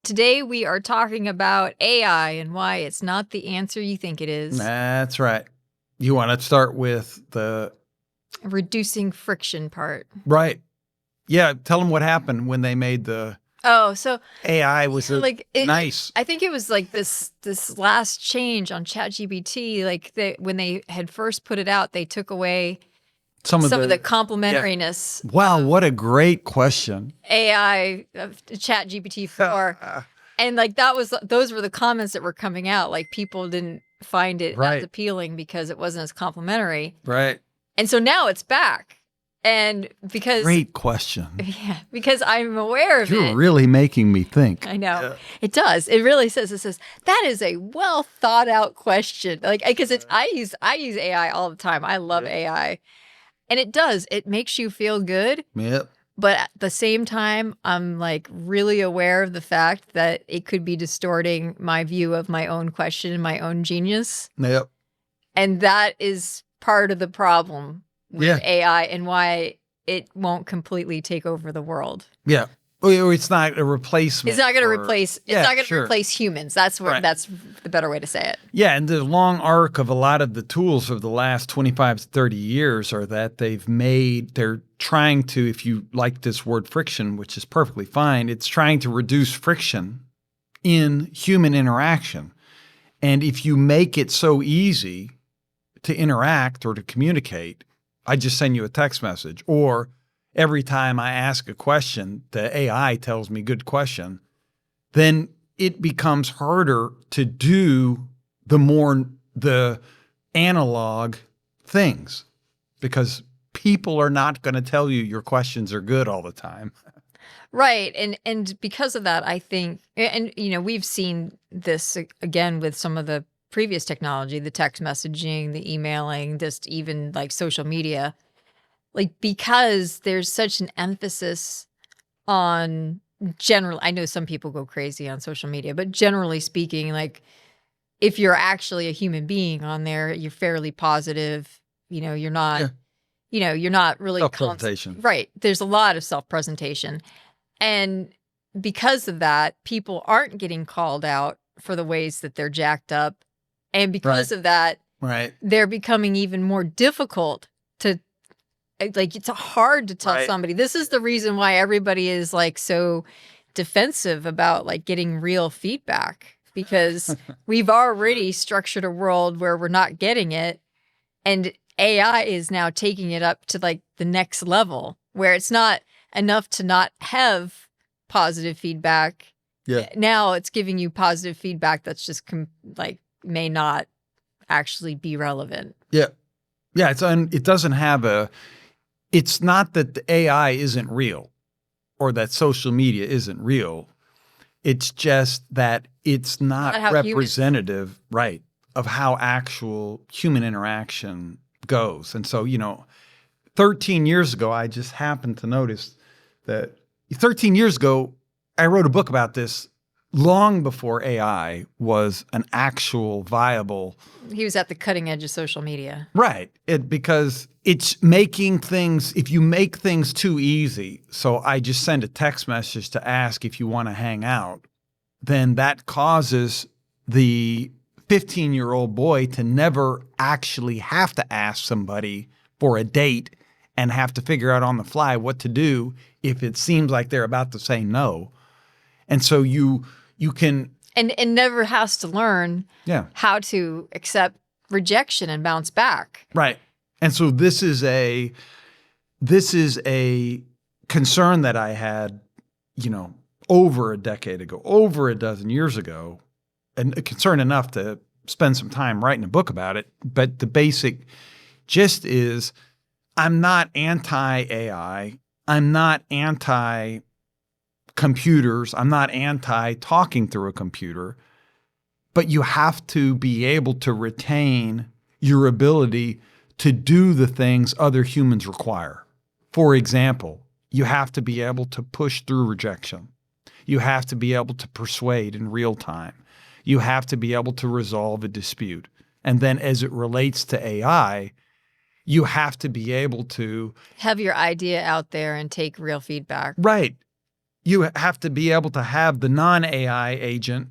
Today we are talking about AI and why it's not the answer you think it is. That's right. You want to start with the Reducing friction part. right. Yeah, tell them what happened when they made the So AI was nice. I think it was like this last change on ChatGPT. Like when they had first put it out, they took away some of the complementariness. Yeah. Wow, what a great question. AI ChatGPT 4. And like those were the comments that were coming out. Like people didn't find it as appealing because it wasn't as complimentary. Right. And so now it's back. And because great question. Yeah, because I'm aware of it. You're really making me think. I know. Yeah. It does. It really says that is a well thought out question. Like because I use AI all the time. I love AI. And it makes you feel good. Yep. But at the same time, I'm like really aware of the fact that it could be distorting my view of my own question and my own genius. Yep. And that is part of the problem with AI and why it won't completely take over the world. Yeah. Or it's not a replacement. It's not going to replace. It's not going to replace humans. That's the better way to say it. Yeah, and the long arc of a lot of the tools of the last 25 to 30 years are that they're trying to, if you like this word friction, which is perfectly fine, it's trying to reduce friction in human interaction. And if you make it so easy to interact or to communicate, I just send you a text message, or every time I ask a question, the AI tells me good question, then it becomes harder to do the analog things because people are not going to tell you your questions are good all the time. Right. And because of that, I think, and we've seen this again with some of the previous technology, the text messaging, the emailing, just even like social media, like because there's such an emphasis on I know some people go crazy on social media, but generally speaking, like if you're actually a human being on there, you're fairly positive, you're not, you're not really self-presentation. Right. There's a lot of self-presentation. And because of that, people aren't getting called out for the ways that they're jacked up. And because of that, they're becoming even more difficult to, like, it's hard to tell somebody. This is the reason why everybody is like so defensive about like getting real feedback, because we've already structured a world where we're not getting it. And AI is now taking it up to like the next level where it's not enough to not have positive feedback. Yeah. Now it's giving you positive feedback that's just may not actually be relevant. Yeah. Yeah. It doesn't have it's not that the AI isn't real or that social media isn't real. It's just that it's not representative, of how actual human interaction goes. And so, 13 years ago, I just happened to notice that 13 years ago, I wrote a book about this long before AI was an actual viable. He was at the cutting edge of social media. Right. Because it's making things, if you make things too easy, so I just send a text message to ask if you want to hang out, then that causes the 15-year-old boy to never actually have to ask somebody for a date and have to figure out on the fly what to do if it seems like they're about to say no. And so you can... And never has to learn how to accept rejection and bounce back. Right. And so this is a concern that I had, over a decade ago, over a dozen years ago, and a concern enough to spend some time writing a book about it. But the basic gist is I'm not anti-AI. I'm not anti-computers. I'm not anti-talking through a computer. But you have to be able to retain your ability to do the things other humans require. For example, you have to be able to push through rejection. You have to be able to persuade in real time. You have to be able to resolve a dispute. And then as it relates to AI, you have to be able to have your idea out there and take real feedback. Right. you have to be able to have the non-AI agent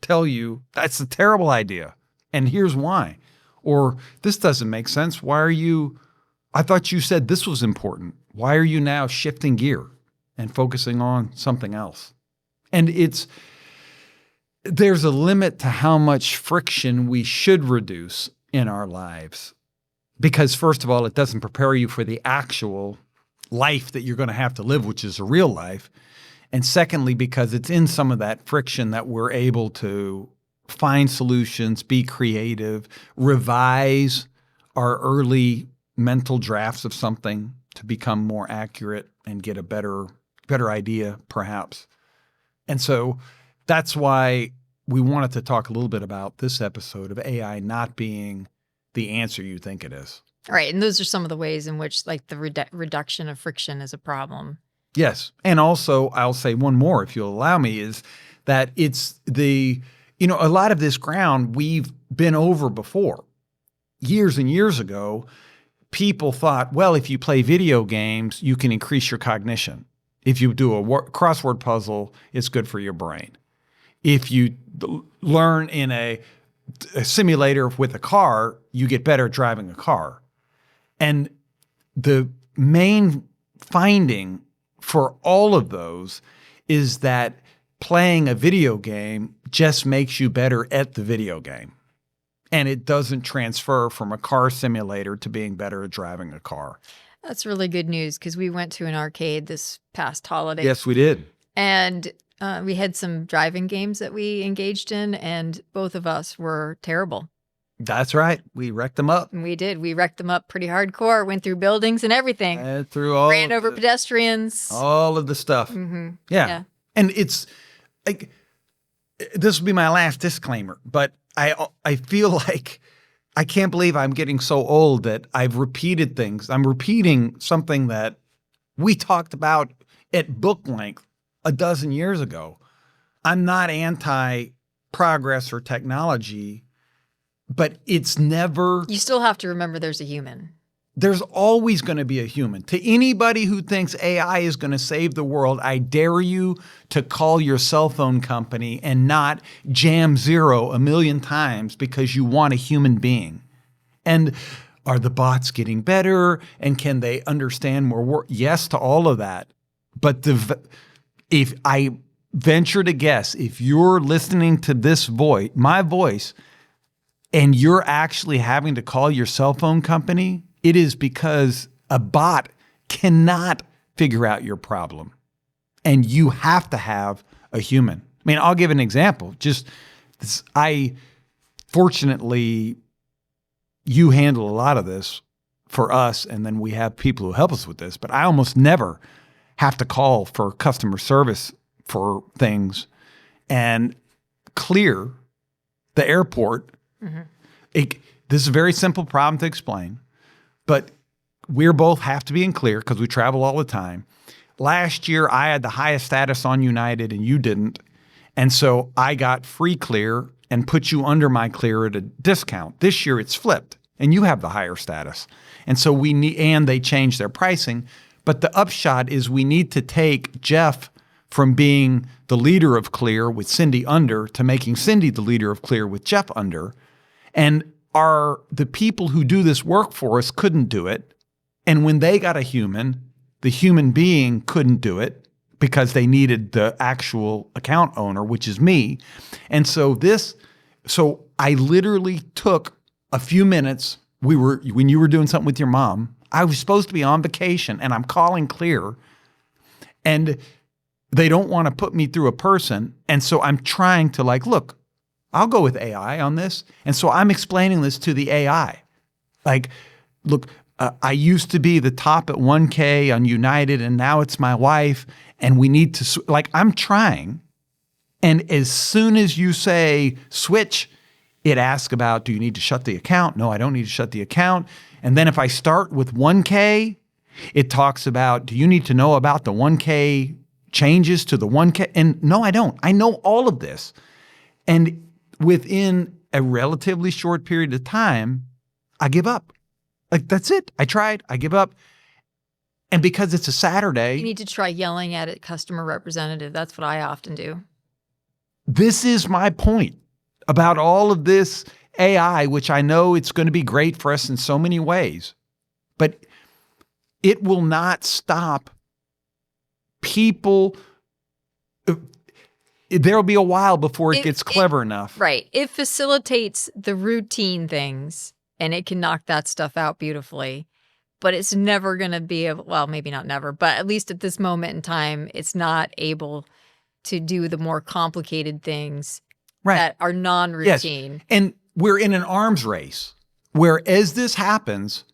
tell you that's a terrible idea, and here's why. Or this doesn't make sense. I thought you said this was important. Why are you now shifting gear and focusing on something else? And there's a limit to how much friction we should reduce in our lives. Because first of all, it doesn't prepare you for the actual life that you're going to have to live, which is a real life. And secondly, because it's in some of that friction that we're able to find solutions, be creative, revise our early mental drafts of something to become more accurate and get a better idea, perhaps. And so that's why we wanted to talk a little bit about this episode of AI not being the answer you think it is. All right. And those are some of the ways in which like the reduction of friction is a problem. Yes. And also, I'll say one more, if you'll allow me, is that it's a lot of this ground we've been over before. Years and years ago, people thought, well, if you play video games, you can increase your cognition. If you do a crossword puzzle, it's good for your brain. If you learn in a simulator with a car, you get better at driving a car. And the main finding for all of those is that playing a video game just makes you better at the video game. And it doesn't transfer from a car simulator to being better at driving a car. That's really good news because we went to an arcade this past holiday. Yes, we did. And we had some driving games that we engaged in, and both of us were terrible. That's right. We wrecked them up. And we did. We wrecked them up pretty hardcore, went through buildings and everything. Ran over pedestrians. All of the stuff. Mm-hmm. Yeah. And it's like, this will be my last disclaimer, but I feel like I can't believe I'm getting so old that I've repeated things. I'm repeating something that we talked about at book length a dozen years ago. I'm not anti-progress or technology, but it's never... You still have to remember there's a human. There's always going to be a human. To anybody who thinks AI is going to save the world, I dare you to call your cell phone company and not jam 0 a million times because you want a human being. And are the bots getting better? And can they understand more work? Yes to all of that. But if I venture to guess, if you're listening to this voice, my voice, and you're actually having to call your cell phone company, it is because a bot cannot figure out your problem. And you have to have a human. I mean, I'll give an example. Fortunately, you handle a lot of this for us, and then we have people who help us with this, but I almost never have to call for customer service for things. And Clear, the airport, this is a very simple problem to explain, but we both have to be in Clear because we travel all the time. Last year, I had the highest status on United and you didn't. And so I got free Clear and put you under my Clear at a discount. This year it's flipped and you have the higher status. And so they changed their pricing. But the upshot is we need to take Geoff from being the leader of Clear with Cindi under to making Cindi the leader of Clear with Geoff under. And the people who do this work for us couldn't do it. And when they got a human, the human being couldn't do it because they needed the actual account owner, which is me. And so I literally took a few minutes. When you were doing something with your mom, I was supposed to be on vacation and I'm calling Clear and they don't want to put me through a person. And so I'm trying to look, I'll go with AI on this. And so I'm explaining this to the AI. Look, I used to be the top at 1K on United and now it's my wife and we need to, I'm trying. And as soon as you say switch, it asks about, do you need to shut the account? No, I don't need to shut the account. And then if I start with 1K, it talks about, do you need to know about the 1K changes to the 1K? And no, I don't. I know all of this. And within a relatively short period of time, I give up. That's it. I tried. I give up. And because it's a Saturday. You need to try yelling at a customer representative. That's what I often do. This is my point about all of this AI, which I know it's going to be great for us in so many ways, but it will not stop people. There'll be a while before it gets clever enough. Right. It facilitates the routine things and it can knock that stuff out beautifully, but it's never going to be able, well, maybe not never, but at least at this moment in time, it's not able to do the more complicated things that are non-routine. Yes. And we're in an arms race where as this happens,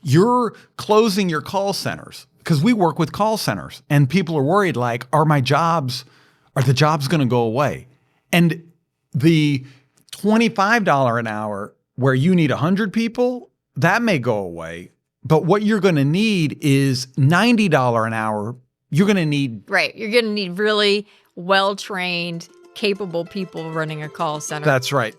you're closing your call centers because we work with call centers and people are worried like, are the jobs going to go away? And the $25 an hour where you need 100 people, that may go away. But what you're going to need is $90 an hour. You're going to need... Right. You're going to need really well-trained, capable people running a call center. That's right.